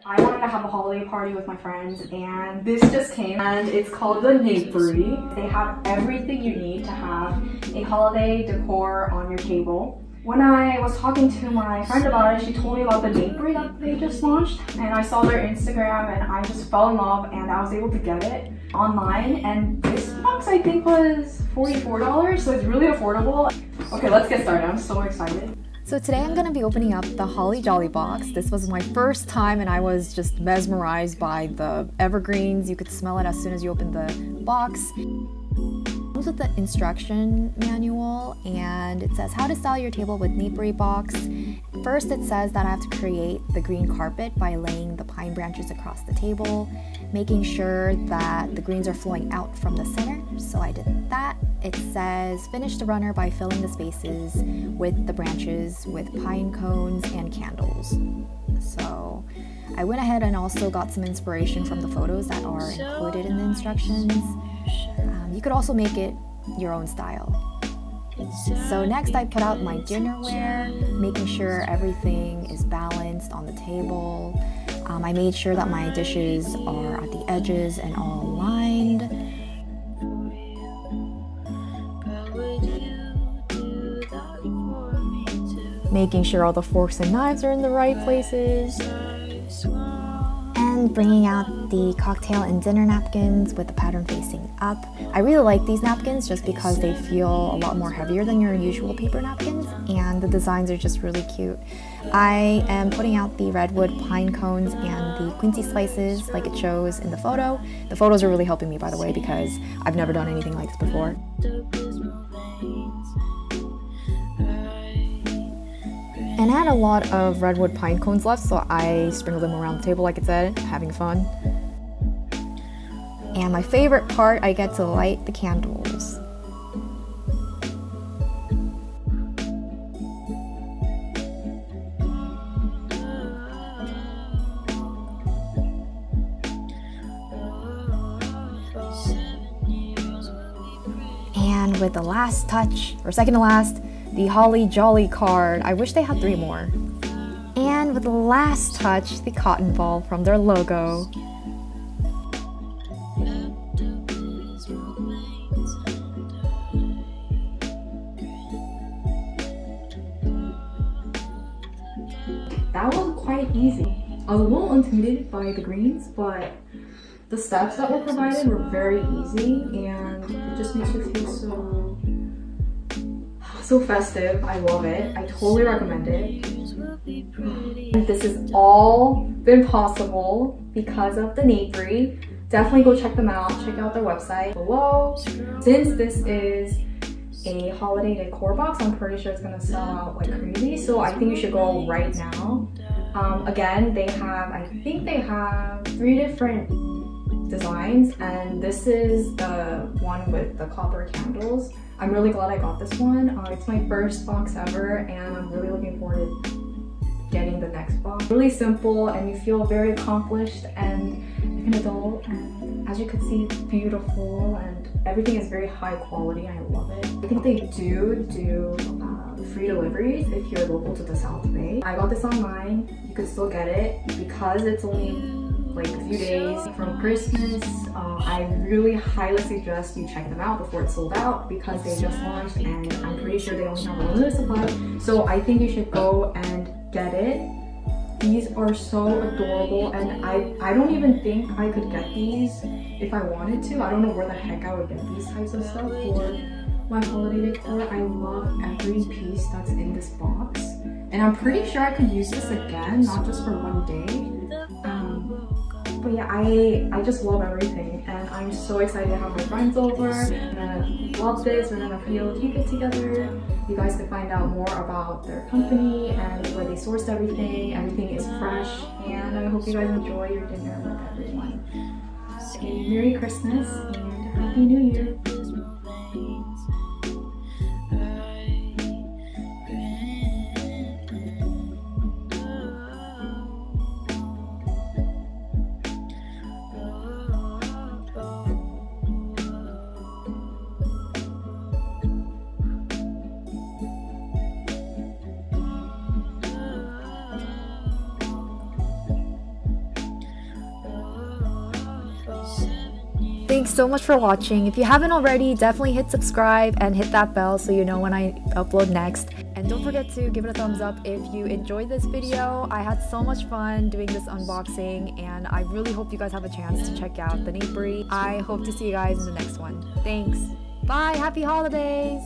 I wanted to have a holiday party with my friends, and this just came, and it's called the Naperie. They have everything you need to have a holiday decor on your table. When I was talking to my friend about it, she told me about the Naperie that they just launched, and I saw their Instagram and I just fell in love, and I was able to get it online, and this box I think was $44, so it's really affordable. Okay, let's get started. I'm so excited. So today I'm going to be opening up the Holly Jolly box. This was my first time and I was just mesmerized by the evergreens. You could smell it as soon as you opened the box. It comes with the instruction manual and it says how to style your table with Naperie box. First it says that I have to create the green carpet by laying the pine branches across the table, making sure that the greens are flowing out from the center. So I did that. It says finish the runner by filling the spaces with the branches with pine cones and candles. So I went ahead and also got some inspiration from the photos that are included in the instructions. You could also make it your own style. So next I put out my dinnerware, making sure everything is balanced on the table. I made sure that my dishes are at the edges and all aligned. Making sure all the forks and knives are in the right places. And bringing out the cocktail and dinner napkins with the pattern facing up. I really like these napkins just because they feel a lot more heavier than your usual paper napkins, and the designs are just really cute. I am putting out the redwood pine cones and the quincy slices like it shows in the photo. The photos are really helping me, by the way, because I've never done anything like this before. And I had a lot of redwood pine cones left, so I sprinkled them around the table like it said, having fun. And my favorite part, I get to light the candles. And with the last touch, or second to last, the Holly Jolly card. I wish they had 3 more. And with the last touch, the cotton ball from their logo. That was quite easy. I was a little intimidated by the greens, but the steps that were provided were very easy, and it just makes you feel so festive. I love it. I totally recommend it. This has all been possible because of the Naperie. Definitely go check them out. Check out their website below. Since this is a holiday decor box, I'm pretty sure it's gonna sell out like crazy. So I think you should go right now. Again, I think they have 3 different designs, and this is the one with the copper candles. I'm really glad I got this one. It's my first box ever, and I'm really looking forward to getting the next box. Really simple, and you feel very accomplished and like an adult. And as you can see, it's beautiful, and everything is very high quality. I love it. I think they do free deliveries if you're local to the South Bay. I got this online. You could still get it because it's only like a few days from Christmas. I really highly suggest you check them out before it's sold out because they just launched, and I'm pretty sure they only have a limited supply. So I think you should go and get it. These are so adorable, and I don't even think I could get these if I wanted to. I don't know where the heck I would get these types of stuff for my holiday decor. I love every piece that's in this box, and I'm pretty sure I could use this again, not just for one day. But yeah, I just love everything, and I'm so excited to have my friends over. I'm gonna love this. We're gonna be able to keep it together. You guys can find out more about their company and where they sourced everything. Everything is fresh, and I hope you guys enjoy your dinner with everyone. Okay, Merry Christmas and Happy New Year. Thanks so much for watching. If you haven't already, definitely hit subscribe and hit that bell so you know when I upload next. And don't forget to give it a thumbs up if you enjoyed this video. I had so much fun doing this unboxing, and I really hope you guys have a chance to check out the Naperie. I hope to see you guys in the next one. Thanks. Bye. Happy holidays.